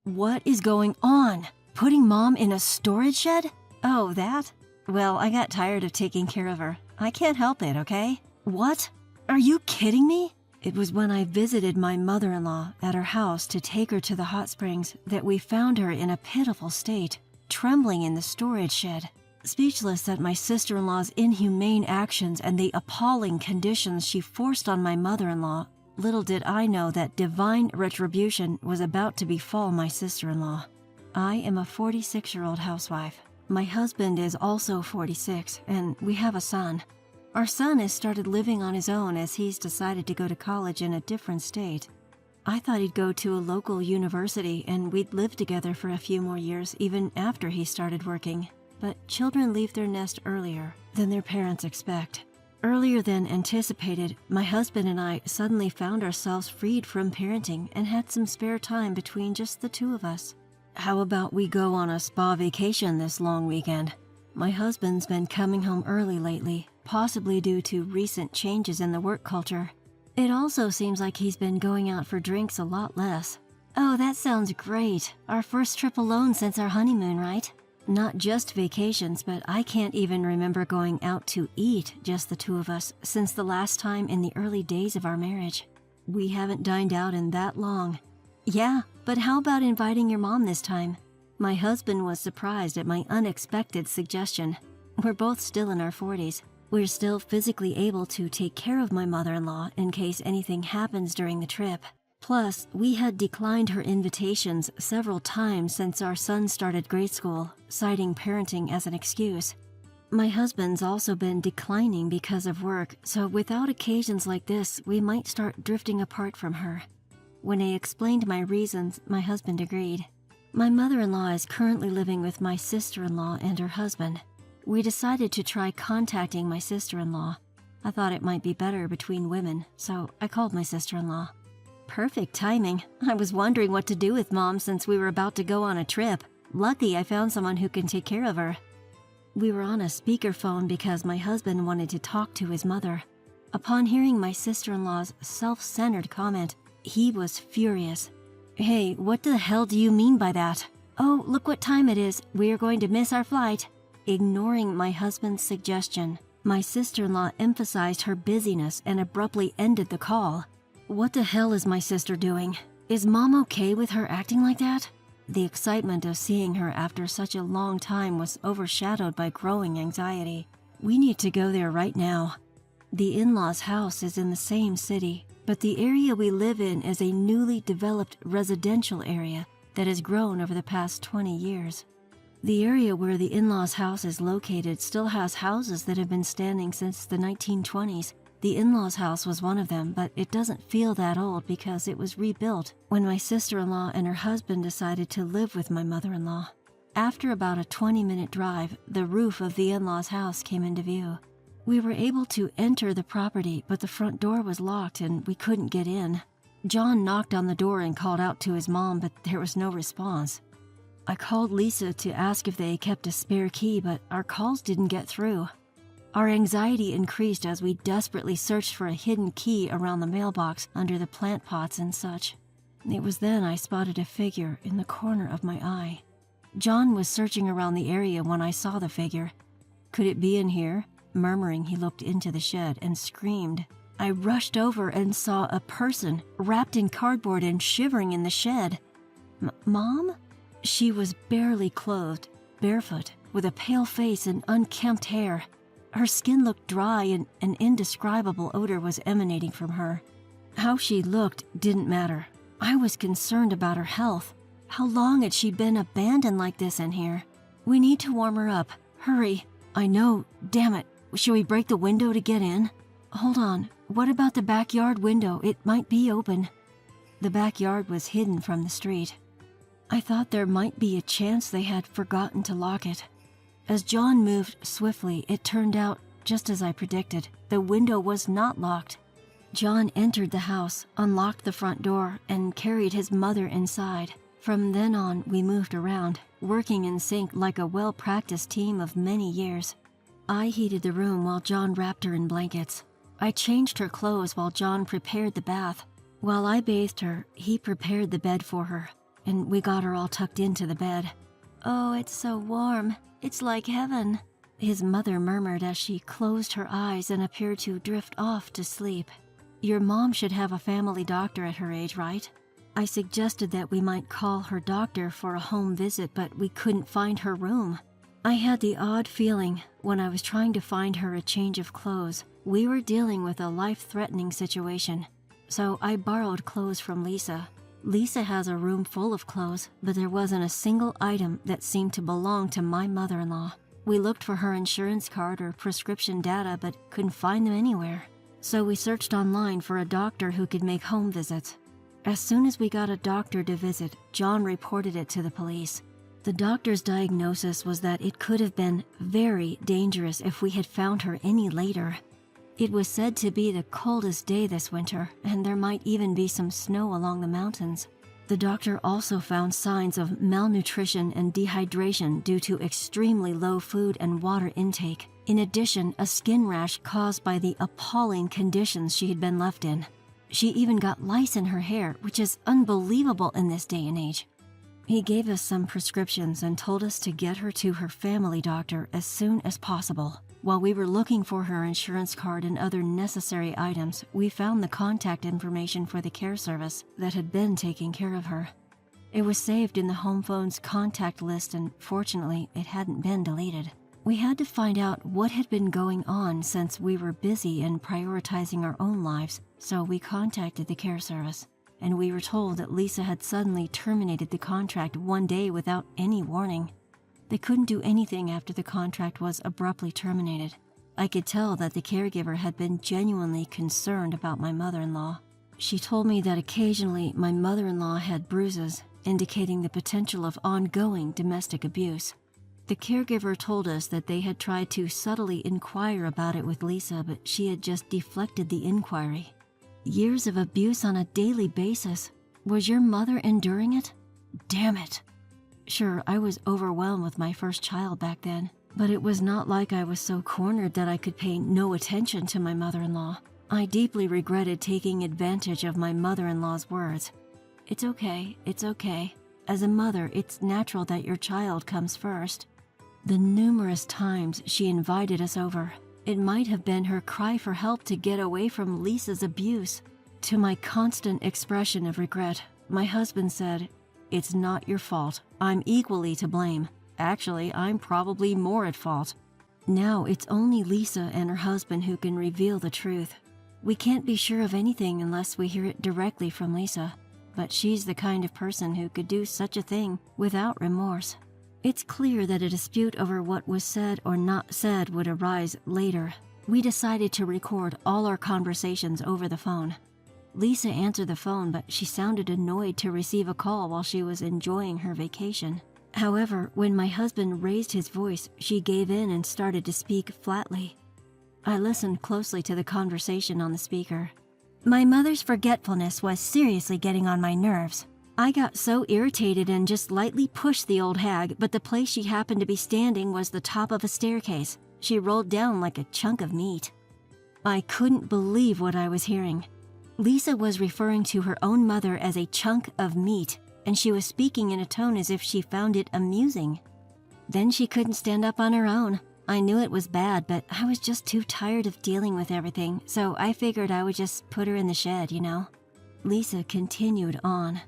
What is going on? Putting Mom in a storage shed? Oh, that? Well, I got tired of taking care of her. I can't help it, okay? What? Are you kidding me? It was when I visited my mother-in-law at her house to take her to the hot springs that we found her in a pitiful state, trembling in the storage shed. Speechless at my sister-in-law's inhumane actions and the appalling conditions she forced on my mother-in-law, little did I know that divine retribution was about to befall my sister-in-law. I am a 46-year-old housewife. My husband is also 46, and we have a son. Our son has started living on his own as he's decided to go to college in a different state. I thought he'd go to a local university and we'd live together for a few more years even after he started working. But children leave their nest earlier than their parents expect. Earlier than anticipated, my husband and I suddenly found ourselves freed from parenting and had some spare time between just the two of us. How about we go on a spa vacation this long weekend? My husband's been coming home early lately, possibly due to recent changes in the work culture. It also seems like he's been going out for drinks a lot less. Oh, that sounds great. Our first trip alone since our honeymoon, right? Not just vacations, but I can't even remember going out to eat, just the two of us, since the last time in the early days of our marriage. We haven't dined out in that long. Yeah, but how about inviting your mom this time? My husband was surprised at my unexpected suggestion. We're both still in our 40s. We're still physically able to take care of my mother-in-law in case anything happens during the trip. Plus, we had declined her invitations several times since our son started grade school, citing parenting as an excuse. My husband's also been declining because of work, so without occasions like this, we might start drifting apart from her. When I explained my reasons, my husband agreed. My mother-in-law is currently living with my sister-in-law and her husband. We decided to try contacting my sister-in-law. I thought it might be better between women, so I called my sister-in-law. Perfect timing. I was wondering what to do with Mom since we were about to go on a trip. Lucky I found someone who can take care of her. We were on a speakerphone because my husband wanted to talk to his mother. Upon hearing my sister-in-law's self-centered comment, he was furious. Hey, what the hell do you mean by that? Oh, look what time it is. We are going to miss our flight. Ignoring my husband's suggestion, my sister-in-law emphasized her busyness and abruptly ended the call. What the hell is my sister doing? Is Mom okay with her acting like that? The excitement of seeing her after such a long time was overshadowed by growing anxiety. We need to go there right now. The in-laws' house is in the same city, but the area we live in is a newly developed residential area that has grown over the past 20 years. The area where the in-laws' house is located still has houses that have been standing since the 1920s. The in-laws' house was one of them, but it doesn't feel that old because it was rebuilt when my sister-in-law and her husband decided to live with my mother-in-law. After about a 20-minute drive, the roof of the in-laws' house came into view. We were able to enter the property, but the front door was locked and we couldn't get in. John knocked on the door and called out to his mom, but there was no response. I called Lisa to ask if they kept a spare key, but our calls didn't get through. Our anxiety increased as we desperately searched for a hidden key around the mailbox under the plant pots and such. It was then I spotted a figure in the corner of my eye. John was searching around the area when I saw the figure. Could it be in here? Murmuring, he looked into the shed and screamed. I rushed over and saw a person wrapped in cardboard and shivering in the shed. Mom? She was barely clothed, barefoot, with a pale face and unkempt hair. Her skin looked dry and an indescribable odor was emanating from her. How she looked didn't matter. I was concerned about her health. How long had she been abandoned like this in here? We need to warm her up. Hurry. I know. Damn it. Should we break the window to get in? Hold on. What about the backyard window? It might be open. The backyard was hidden from the street. I thought there might be a chance they had forgotten to lock it. As John moved swiftly, it turned out, just as I predicted, the window was not locked. John entered the house, unlocked the front door, and carried his mother inside. From then on, we moved around, working in sync like a well-practiced team of many years. I heated the room while John wrapped her in blankets. I changed her clothes while John prepared the bath. While I bathed her, he prepared the bed for her. and we got her all tucked into the bed. "Oh, it's so warm. It's like heaven," his mother murmured as she closed her eyes and appeared to drift off to sleep. "Your mom should have a family doctor at her age, right?" I suggested that we might call her doctor for a home visit, but we couldn't find her room. I had the odd feeling when I was trying to find her a change of clothes. We were dealing with a life-threatening situation, so I borrowed clothes from Lisa. Lisa has a room full of clothes, but there wasn't a single item that seemed to belong to my mother-in-law. We looked for her insurance card or prescription data, but couldn't find them anywhere. So we searched online for a doctor who could make home visits. As soon as we got a doctor to visit, John reported it to the police. The doctor's diagnosis was that it could have been very dangerous if we had found her any later. It was said to be the coldest day this winter, and there might even be some snow along the mountains. The doctor also found signs of malnutrition and dehydration due to extremely low food and water intake. In addition, a skin rash caused by the appalling conditions she had been left in. She even got lice in her hair, which is unbelievable in this day and age. He gave us some prescriptions and told us to get her to her family doctor as soon as possible. While we were looking for her insurance card and other necessary items, we found the contact information for the care service that had been taking care of her. It was saved in the home phone's contact list, and fortunately, it hadn't been deleted. We had to find out what had been going on since we were busy and prioritizing our own lives, so we contacted the care service, and we were told that Lisa had suddenly terminated the contract one day without any warning. They couldn't do anything after the contract was abruptly terminated. I could tell that the caregiver had been genuinely concerned about my mother-in-law. She told me that occasionally my mother-in-law had bruises, indicating the potential of ongoing domestic abuse. The caregiver told us that they had tried to subtly inquire about it with Lisa, but she had just deflected the inquiry. Years of abuse on a daily basis. Was your mother enduring it? Damn it. Sure, I was overwhelmed with my first child back then, but it was not like I was so cornered that I could pay no attention to my mother-in-law. I deeply regretted taking advantage of my mother-in-law's words. It's okay. As a mother, it's natural that your child comes first. The numerous times she invited us over, it might have been her cry for help to get away from Lisa's abuse. To my constant expression of regret, my husband said, "It's not your fault. I'm equally to blame. Actually, I'm probably more at fault." Now it's only Lisa and her husband who can reveal the truth. We can't be sure of anything unless we hear it directly from Lisa, but she's the kind of person who could do such a thing without remorse. It's clear that a dispute over what was said or not said would arise later. We decided to record all our conversations over the phone. Lisa answered the phone, but she sounded annoyed to receive a call while she was enjoying her vacation. However, when my husband raised his voice, she gave in and started to speak flatly. I listened closely to the conversation on the speaker. "My mother's forgetfulness was seriously getting on my nerves. I got so irritated and just lightly pushed the old hag, but the place she happened to be standing was the top of a staircase. She rolled down like a chunk of meat." I couldn't believe what I was hearing. Lisa was referring to her own mother as a chunk of meat, and she was speaking in a tone as if she found it amusing. Then she couldn't stand up on her own. I knew it was bad, but I was just too tired of dealing with everything, so I figured I would just put her in the shed, you know? Lisa continued on.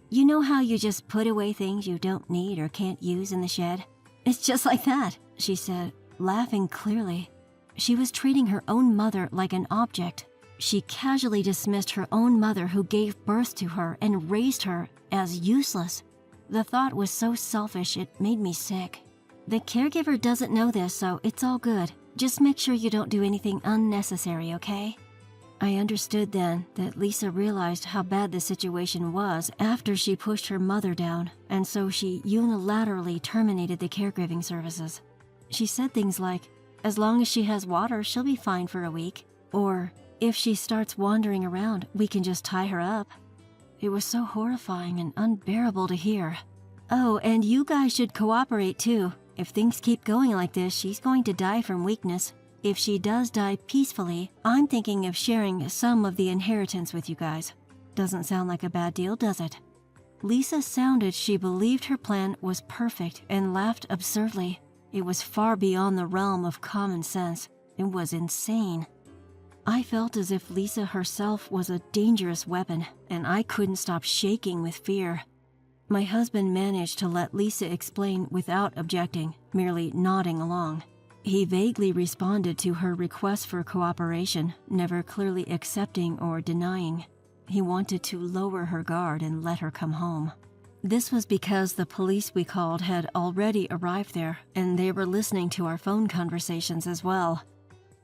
"You know how you just put away things you don't need or can't use in the shed? It's just like that," she said, laughing clearly. She was treating her own mother like an object. She casually dismissed her own mother who gave birth to her and raised her as useless. The thought was so selfish it made me sick. "The caregiver doesn't know this, so it's all good. Just make sure you don't do anything unnecessary, okay?" I understood then that Lisa realized how bad the situation was after she pushed her mother down, and so she unilaterally terminated the caregiving services. She said things like, "As long as she has water, she'll be fine for a week," or, "If she starts wandering around, we can just tie her up." It was so horrifying and unbearable to hear. "Oh, and you guys should cooperate too. If things keep going like this, she's going to die from weakness. If she does die peacefully, I'm thinking of sharing some of the inheritance with you guys. Doesn't sound like a bad deal, does it?" Lisa sounded she believed her plan was perfect and laughed absurdly. It was far beyond the realm of common sense. It was insane. I felt as if Lisa herself was a dangerous weapon, and I couldn't stop shaking with fear. My husband managed to let Lisa explain without objecting, merely nodding along. He vaguely responded to her request for cooperation, never clearly accepting or denying. He wanted to lower her guard and let her come home. This was because the police we called had already arrived there, and they were listening to our phone conversations as well.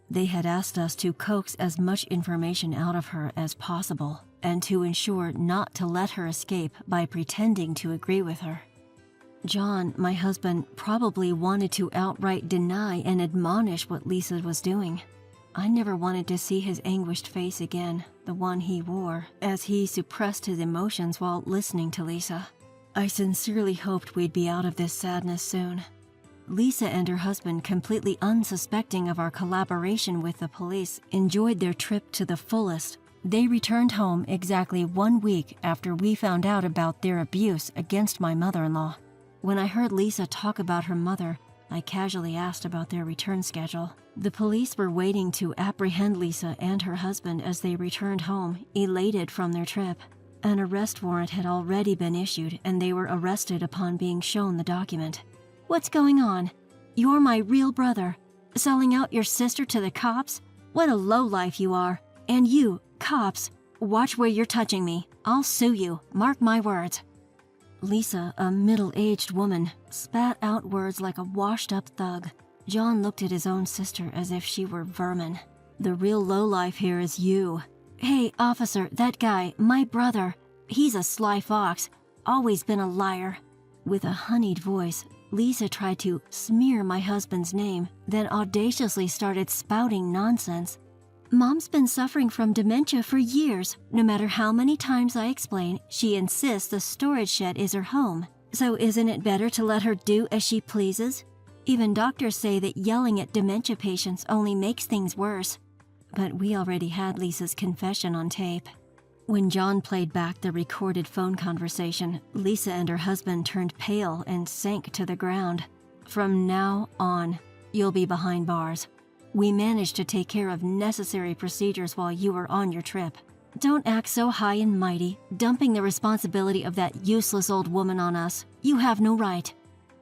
They had asked us to coax as much information out of her as possible, and to ensure not to let her escape by pretending to agree with her. John, my husband, probably wanted to outright deny and admonish what Lisa was doing. I never wanted to see his anguished face again, the one he wore, as he suppressed his emotions while listening to Lisa. I sincerely hoped we'd be out of this sadness soon. Lisa and her husband, completely unsuspecting of our collaboration with the police, enjoyed their trip to the fullest. They returned home exactly 1 week after we found out about their abuse against my mother-in-law. When I heard Lisa talk about her mother, I casually asked about their return schedule. The police were waiting to apprehend Lisa and her husband as they returned home, elated from their trip. An arrest warrant had already been issued, and they were arrested upon being shown the document. "What's going on? You're my real brother. Selling out your sister to the cops? What a lowlife you are. And you, cops, watch where you're touching me. I'll sue you, mark my words." Lisa, a middle-aged woman, spat out words like a washed-up thug. John looked at his own sister as if she were vermin. "The real lowlife here is you." "Hey, officer, that guy, my brother, he's a sly fox. Always been a liar." With a honeyed voice, Lisa tried to smear my husband's name, then audaciously started spouting nonsense. "Mom's been suffering from dementia for years. No matter how many times I explain, she insists the storage shed is her home. So isn't it better to let her do as she pleases? Even doctors say that yelling at dementia patients only makes things worse." But we already had Lisa's confession on tape. When John played back the recorded phone conversation, Lisa and her husband turned pale and sank to the ground. "From now on, you'll be behind bars. We managed to take care of necessary procedures while you were on your trip. Don't act so high and mighty, dumping the responsibility of that useless old woman on us. You have no right.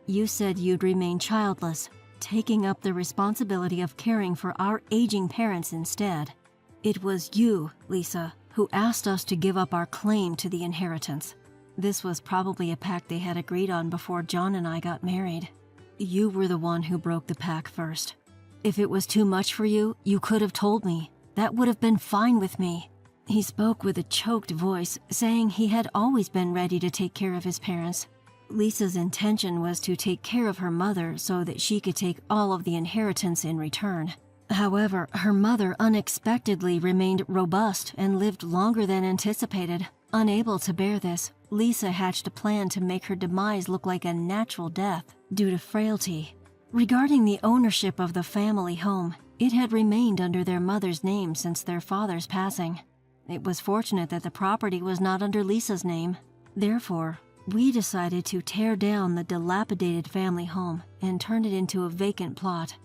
You said you'd remain childless, taking up the responsibility of caring for our aging parents instead. It was you, Lisa, who asked us to give up our claim to the inheritance. This was probably a pact they had agreed on before John and I got married. You were the one who broke the pact first. If it was too much for you, you could have told me. That would have been fine with me." He spoke with a choked voice, saying he had always been ready to take care of his parents. Lisa's intention was to take care of her mother so that she could take all of the inheritance in return. However, her mother unexpectedly remained robust and lived longer than anticipated. Unable to bear this, Lisa hatched a plan to make her demise look like a natural death due to frailty. Regarding the ownership of the family home, it had remained under their mother's name since their father's passing. It was fortunate that the property was not under Lisa's name. Therefore, we decided to tear down the dilapidated family home and turn it into a vacant plot.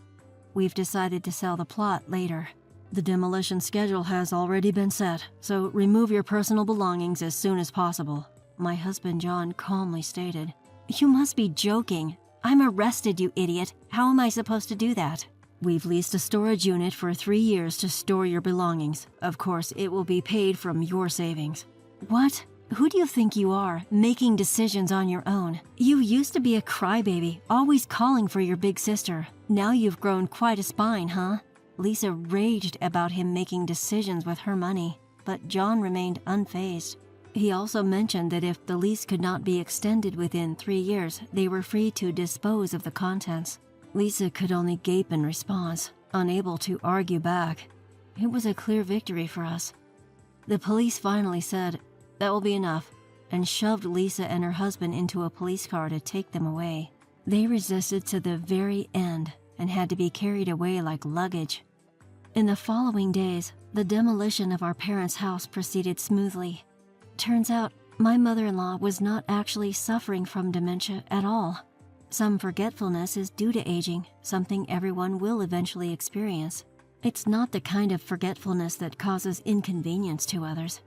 We've decided to sell the plot later. The demolition schedule has already been set, so remove your personal belongings as soon as possible, my husband John calmly stated. "You must be joking. I'm arrested, you idiot. How am I supposed to do that?" "We've leased a storage unit for 3 years to store your belongings. Of course, it will be paid from your savings." "What? Who do you think you are, making decisions on your own? You used to be a crybaby, always calling for your big sister. Now you've grown quite a spine, huh?" Lisa raged about him making decisions with her money, but John remained unfazed. He also mentioned that if the lease could not be extended within 3 years, they were free to dispose of the contents. Lisa could only gape in response, unable to argue back. It was a clear victory for us. The police finally said, "That will be enough," and shoved Lisa and her husband into a police car to take them away. They resisted to the very end and had to be carried away like luggage. In the following days, the demolition of our parents' house proceeded smoothly. Turns out, My mother-in-law was not actually suffering from dementia at all. Some forgetfulness is due to aging, something everyone will eventually experience. It's not the kind of forgetfulness that causes inconvenience to others.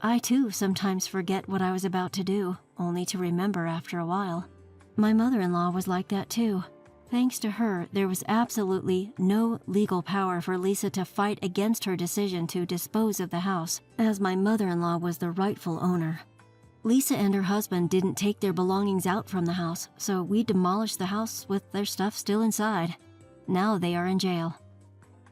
I too sometimes forget what I was about to do, only to remember after a while. My mother-in-law was like that too. Thanks to her, there was absolutely no legal power for Lisa to fight against her decision to dispose of the house, as my mother-in-law was the rightful owner. Lisa and her husband didn't take their belongings out from the house, so we demolished the house with their stuff still inside. Now they are in jail.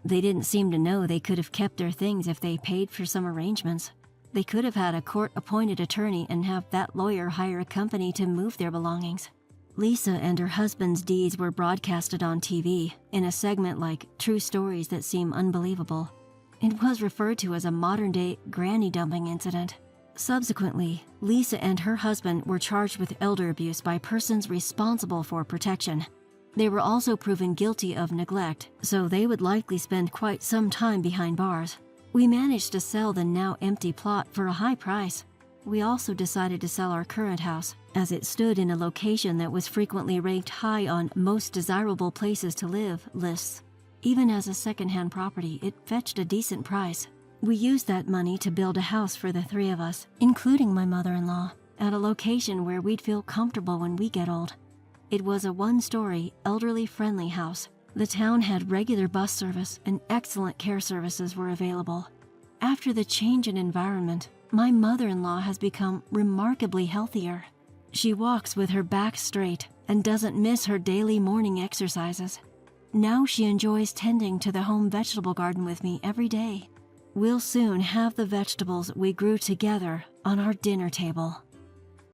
They didn't seem to know they could have kept their things if they paid for some arrangements. They could have had a court-appointed attorney and have that lawyer hire a company to move their belongings. Lisa and her husband's deeds were broadcasted on TV in a segment like True Stories That Seem Unbelievable. It was referred to as a modern-day granny dumping incident. Subsequently, Lisa and her husband were charged with elder abuse by persons responsible for protection. They were also proven guilty of neglect, so they would likely spend quite some time behind bars. We managed to sell the now empty plot for a high price. We also decided to sell our current house, as it stood in a location that was frequently ranked high on most desirable places to live lists. Even as a second-hand property, it fetched a decent price. We used that money to build a house for the three of us, including my mother-in-law, at a location where we'd feel comfortable when we get old. It was a one-story, elderly-friendly house. The town had regular bus service and excellent care services were available. After the change in environment, my mother-in-law has become remarkably healthier. She walks with her back straight and doesn't miss her daily morning exercises. Now she enjoys tending to the home vegetable garden with me every day. We'll soon have the vegetables we grew together on our dinner table.